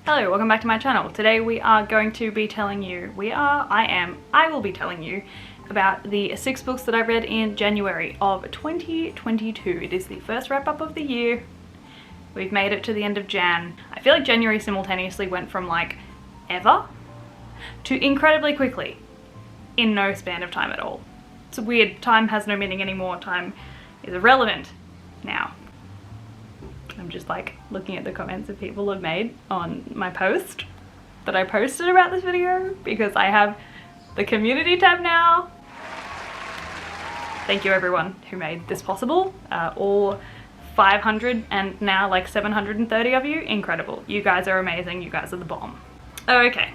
Hello, welcome back to my channel. Today we are going to be telling you, I will be telling you about the 6 books that I read in January of 2022. It is the first wrap up of the year. We've made it to the end of Jan. I feel like January simultaneously went from like ever to incredibly quickly in no span of time at all. It's weird. Time has no meaning anymore. Time is irrelevant now. I'm just like looking at the comments that people have made on my post that I posted about this video because I have the community tab now. Thank you everyone who made this possible. All 500 and now like 730 of you, incredible. You guys are amazing, you guys are the bomb. Okay,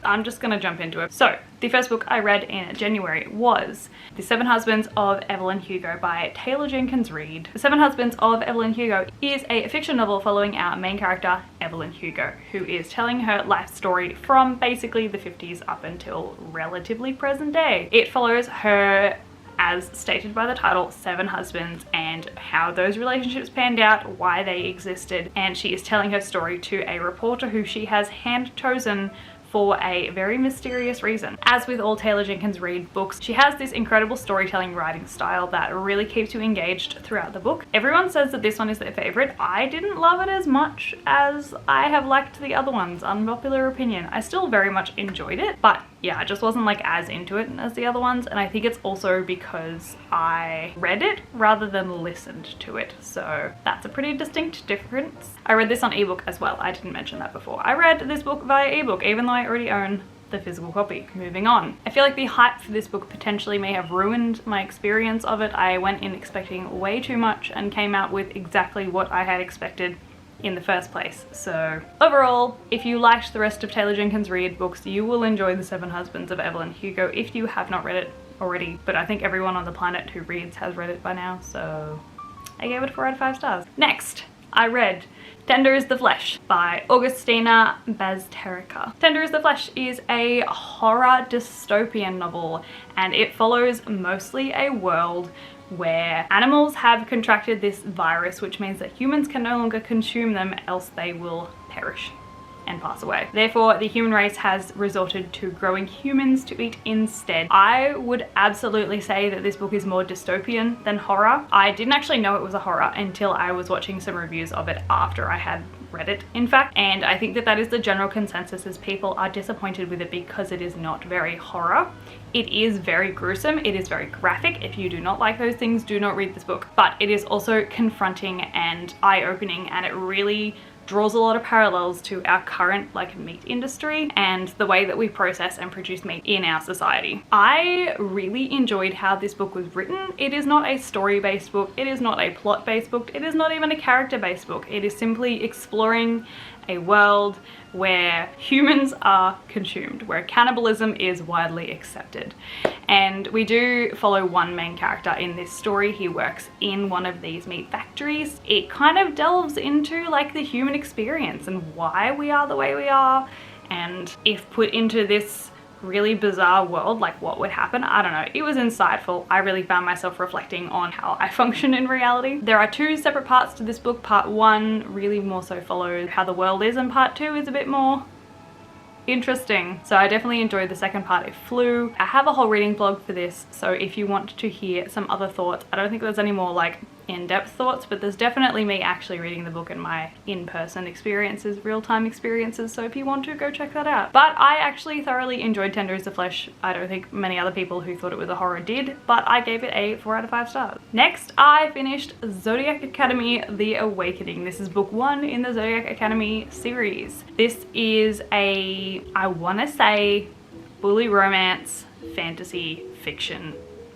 I'm just gonna jump into it. So, the first book I read in January was The 7 Husbands of Evelyn Hugo by Taylor Jenkins Reid. The 7 Husbands of Evelyn Hugo is a fiction novel following our main character, Evelyn Hugo, who is telling her life story from basically the 50s up until relatively present day. It follows her, as stated by the title, 7 husbands and how those relationships panned out, why they existed, and she is telling her story to a reporter who she has hand chosen for a very mysterious reason. As with all Taylor Jenkins Reid books, she has this incredible storytelling writing style that really keeps you engaged throughout the book. Everyone says that this one is their favorite. I didn't love it as much as I have liked the other ones, unpopular opinion. I still very much enjoyed it, but yeah, I just wasn't like as into it as the other ones, and I think it's also because I read it rather than listened to it, so that's a pretty distinct difference. I read this on ebook as well. I didn't mention that before. I read this book via ebook, even though I already own the physical copy. Moving on. I feel like the hype for this book potentially may have ruined my experience of it. I went in expecting way too much and came out with exactly what I had expected in the first place. So overall, if you liked the rest of Taylor Jenkins Reid books, you will enjoy The 7 Husbands of Evelyn Hugo if you have not read it already, but I think everyone on the planet who reads has read it by now, so I gave it 4 out of 5 stars. Next, I read Tender is the Flesh by Augustina Bazterrica. Tender is the Flesh is a horror dystopian novel, and it follows mostly a world where animals have contracted this virus, which means that humans can no longer consume them, else they will perish and pass away. Therefore, the human race has resorted to growing humans to eat instead. I would absolutely say that this book is more dystopian than horror. I didn't actually know it was a horror until I was watching some reviews of it after I had read it, in fact, and I think that that is the general consensus, as people are disappointed with it because it is not very horror. It is very gruesome, it is very graphic. If you do not like those things, do not read this book. But it is also confronting and eye-opening, and it really draws a lot of parallels to our current like meat industry and the way that we process and produce meat in our society. I really enjoyed how this book was written. It is not a story-based book, it is not a plot-based book, it is not even a character-based book. It is simply exploring a world where humans are consumed, where cannibalism is widely accepted. And we do follow one main character in this story. He works in one of these meat factories. It kind of delves into like the human experience and why we are the way we are, and if put into this really bizarre world, like what would happen. I don't know. It was insightful. I really found myself reflecting on how I function in reality. There are 2 separate parts to this book. Part 1 really more so follows how the world is, and part 2 is a bit more interesting. So I definitely enjoyed the second part. It flew. I have a whole reading blog for this, so if you want to hear some other thoughts, I don't think there's any more like in-depth thoughts, but there's definitely me actually reading the book and my in-person experiences, real-time experiences, so if you want to, go check that out. But I actually thoroughly enjoyed Tender is the Flesh. I don't think many other people who thought it was a horror did, but I gave it a 4 out of 5 stars. Next, I finished Zodiac Academy The Awakening. This is book 1 in the Zodiac Academy series. This is a, I want to say, bully romance fantasy fiction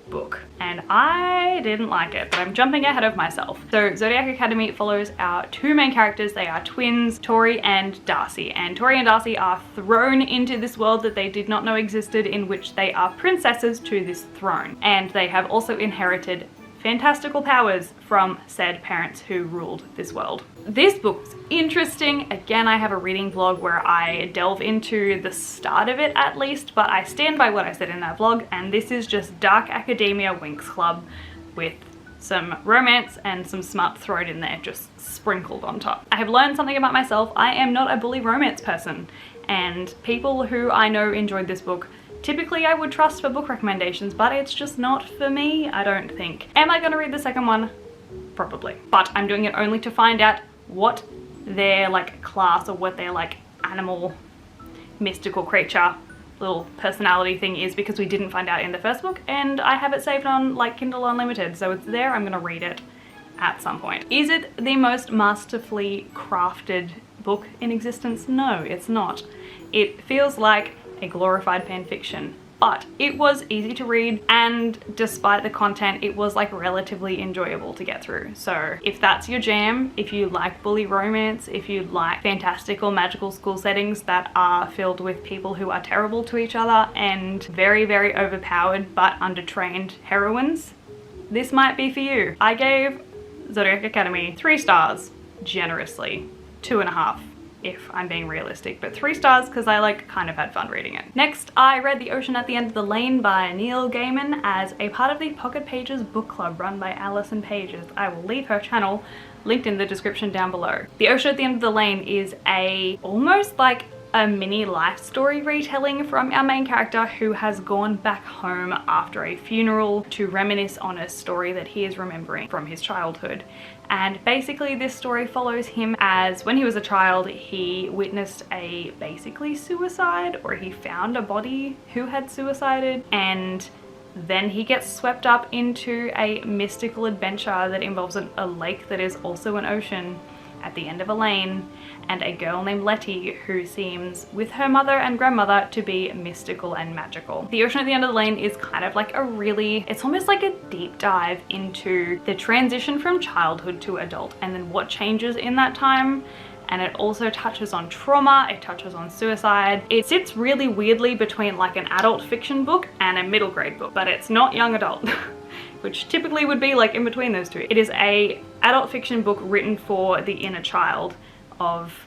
book, and I didn't like it, but I'm jumping ahead of myself. So Zodiac Academy follows our 2 main characters. They are twins, Tori and Darcy, and Tori and Darcy are thrown into this world that they did not know existed, in which they are princesses to this throne, and they have also inherited fantastical powers from said parents who ruled this world. This book's interesting. Again, I have a reading vlog where I delve into the start of it at least, but I stand by what I said in that vlog, and this is just dark academia Winx Club with some romance and some smut thrown in there, just sprinkled on top. I have learned something about myself. I am not a bully romance person, and people who I know enjoyed this book, typically I would trust for book recommendations, but it's just not for me, I don't think. Am I gonna read the second one? Probably. But I'm doing it only to find out what their like class or what their like animal mystical creature little personality thing is, because we didn't find out in the first book, and I have it saved on like Kindle Unlimited, so it's there. I'm gonna read it at some point. Is it the most masterfully crafted book in existence? No, it's not. It feels like a glorified fan fiction, but it was easy to read, and despite the content, it was like relatively enjoyable to get through. So if that's your jam, if you like bully romance, if you like fantastical magical school settings that are filled with people who are terrible to each other and very, very overpowered but undertrained heroines, this might be for you. I gave Zodiac Academy 3 stars, generously, 2.5. if I'm being realistic, but 3 stars because I like kind of had fun reading it. Next, I read The Ocean at the End of the Lane by Neil Gaiman as a part of the Pocket Pages book club run by Alison Pages. I will leave her channel linked in the description down below. The Ocean at the End of the Lane is almost like a mini life story retelling from our main character, who has gone back home after a funeral to reminisce on a story that he is remembering from his childhood. And basically this story follows him as when he was a child, he witnessed a basically suicide, or he found a body who had suicided, and then he gets swept up into a mystical adventure that involves a lake that is also an ocean at the end of a lane, and a girl named Letty who seems, with her mother and grandmother, to be mystical and magical. The Ocean at the End of the Lane is kind of like it's almost like a deep dive into the transition from childhood to adult and then what changes in that time. And it also touches on trauma, it touches on suicide. It sits really weirdly between like an adult fiction book and a middle grade book, but it's not young adult. Which typically would be like in between those two. It is a adult fiction book written for the inner child of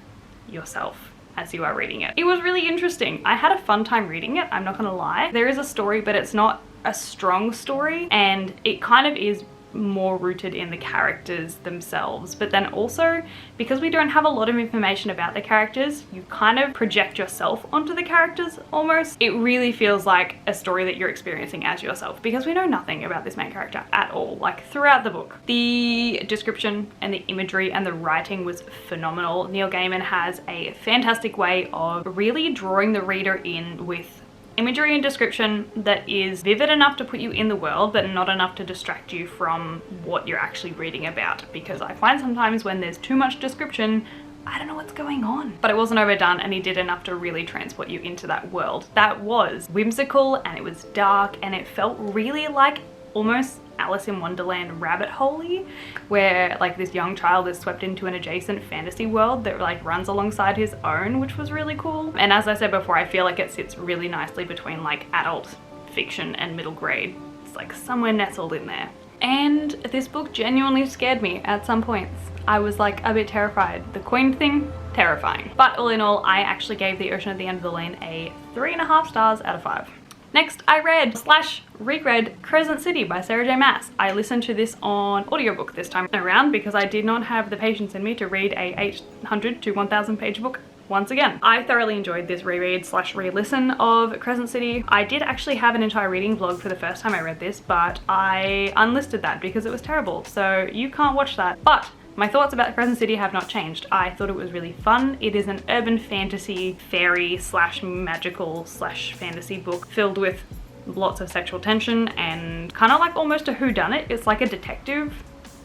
yourself as you are reading it. It was really interesting. I had a fun time reading it, I'm not gonna lie. There is a story, but it's not a strong story, and it kind of is more rooted in the characters themselves. But then also, because we don't have a lot of information about the characters, you kind of project yourself onto the characters almost. It really feels like a story that you're experiencing as yourself, because we know nothing about this main character at all, like throughout the book. The description and the imagery and the writing was phenomenal. Neil Gaiman has a fantastic way of really drawing the reader in with imagery and description that is vivid enough to put you in the world, but not enough to distract you from what you're actually reading about. Because I find sometimes when there's too much description, I don't know what's going on. But it wasn't overdone, and he did enough to really transport you into that world. That was whimsical, and it was dark, and it felt really like almost Alice in Wonderland rabbit hole-y, where like this young child is swept into an adjacent fantasy world that like runs alongside his own, which was really cool. And as I said before, I feel like it sits really nicely between like adult fiction and middle grade. It's like somewhere nestled in there. And this book genuinely scared me at some points. I was like a bit terrified. The Queen thing, terrifying. But all in all, I actually gave The Ocean at the End of the Lane a 3.5 stars out of 5. Next, I reread Crescent City by Sarah J Maas. I listened to this on audiobook this time around because I did not have the patience in me to read a 800 to 1000 page book once again. I thoroughly enjoyed this reread / re-listen of Crescent City. I did actually have an entire reading vlog for the first time I read this, but I unlisted that because it was terrible, so you can't watch that. But my thoughts about Crescent City have not changed. I thought it was really fun. It is an urban fantasy, fairy / magical / fantasy book filled with lots of sexual tension and kind of like almost a whodunit. It's like a detective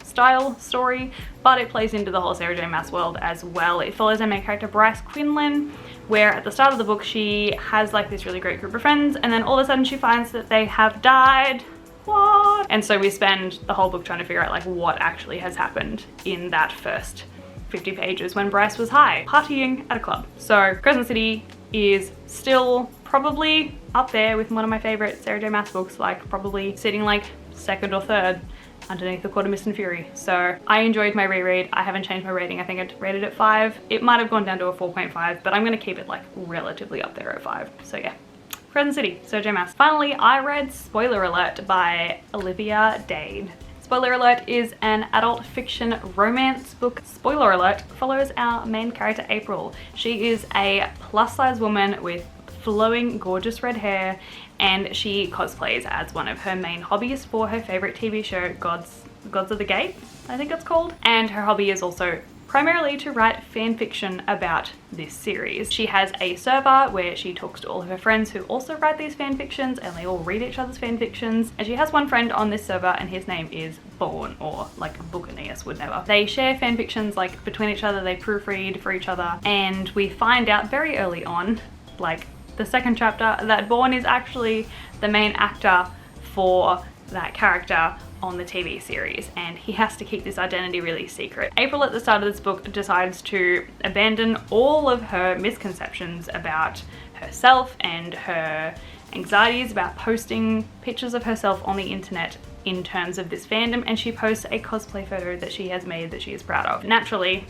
style story, but it plays into the whole Sarah J Maas world as well. It follows our main character Bryce Quinlan, where at the start of the book she has like this really great group of friends, and then all of a sudden she finds that they have died. What? And so we spend the whole book trying to figure out like what actually has happened in that first 50 pages when Bryce was high, partying at a club. So Crescent City is still probably up there with one of my favorite Sarah J Maas books, like probably sitting like 2nd or 3rd underneath The Court of Mist and Fury. So I enjoyed my reread. I haven't changed my rating. I think I'd rated it 5. It might have gone down to a 4.5, but I'm gonna keep it like relatively up there at 5. So yeah. Crescent City, Sarah J Maas. Finally, I read, spoiler alert, by Olivia Dade. It's Spoiler Alert is an adult fiction romance book. Spoiler alert, follows our main character April. She is a plus-size woman with flowing gorgeous red hair, and she cosplays as one of her main hobbies for her favorite TV show, Gods of the Gate, I think it's called. And her hobby is also primarily to write fan fiction about this series. She has a server where she talks to all of her friends who also write these fan fictions, and they all read each other's fan fictions. And she has one friend on this server, and his name is Born, or like Buccaneers would never. They share fan fictions like between each other, they proofread for each other, and we find out very early on, like the second chapter, that Born is actually the main actor for that character on the TV series, and he has to keep this identity really secret. April at the start of this book decides to abandon all of her misconceptions about herself and her anxieties about posting pictures of herself on the internet in terms of this fandom, and she posts a cosplay photo that she has made that she is proud of. Naturally,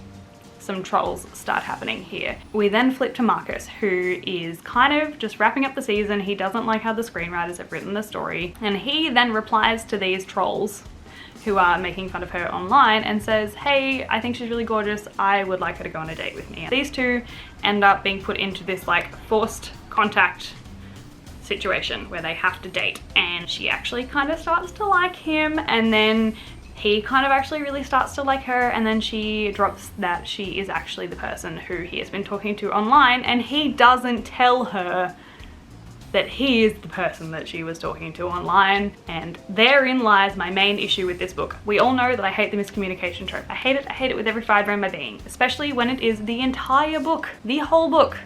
some trolls start happening here. We then flip to Marcus, who is kind of just wrapping up the season. He doesn't like how the screenwriters have written the story, and he then replies to these trolls who are making fun of her online and says, hey, I think she's really gorgeous, I would like her to go on a date with me. And these two end up being put into this like forced contact situation where they have to date, and she actually kind of starts to like him, and then he kind of actually really starts to like her, and then she drops that she is actually the person who he has been talking to online, and he doesn't tell her that he is the person that she was talking to online. And therein lies my main issue with this book. We all know that I hate the miscommunication trope. I hate it with every fibre in my being, especially when it is the entire book. The whole book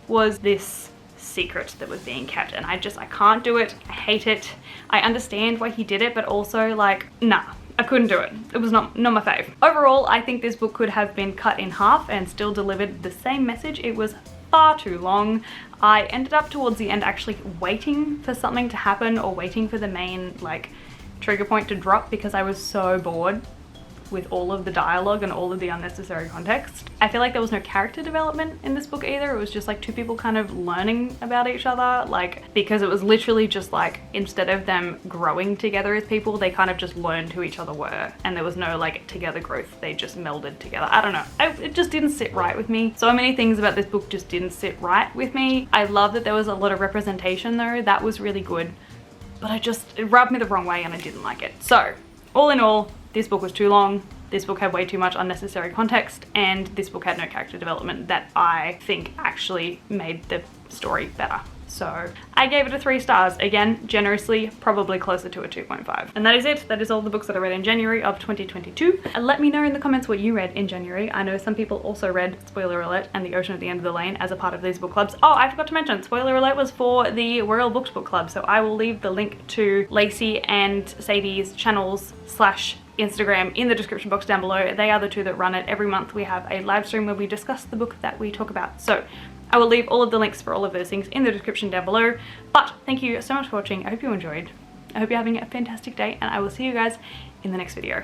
was this secret that was being kept, and I can't do it. I hate it. I understand why he did it, but also like, nah. I couldn't do it. It was not my fave. Overall, I think this book could have been cut in half and still delivered the same message. It was far too long. I ended up towards the end actually waiting for something to happen, or waiting for the main like trigger point to drop, because I was so bored with all of the dialogue and all of the unnecessary context. I feel like there was no character development in this book either. It was just like two people kind of learning about each other, like, because it was literally just like, instead of them growing together as people, they kind of just learned who each other were, and there was no like together growth. They just melded together. I don't know. It just didn't sit right with me. So many things about this book just didn't sit right with me. I love that there was a lot of representation though. That was really good, but it rubbed me the wrong way and I didn't like it. So all in all, this book was too long, this book had way too much unnecessary context, and this book had no character development that I think actually made the story better. So I gave it a 3 stars. Again, generously, probably closer to a 2.5. And that is it. That is all the books that I read in January of 2022. And let me know in the comments what you read in January. I know some people also read, spoiler alert, and The Ocean at the End of the Lane as a part of these book clubs. Oh, I forgot to mention, spoiler alert was for the Royal Books Book Club. So I will leave the link to Lacey and Sadie's channels / Instagram in the description box down below. They are the two that run it. Every month we have a live stream where we discuss the book that we talk about. So I will leave all of the links for all of those things in the description down below. But thank you so much for watching. I hope you enjoyed. I hope you're having a fantastic day, and I will see you guys in the next video.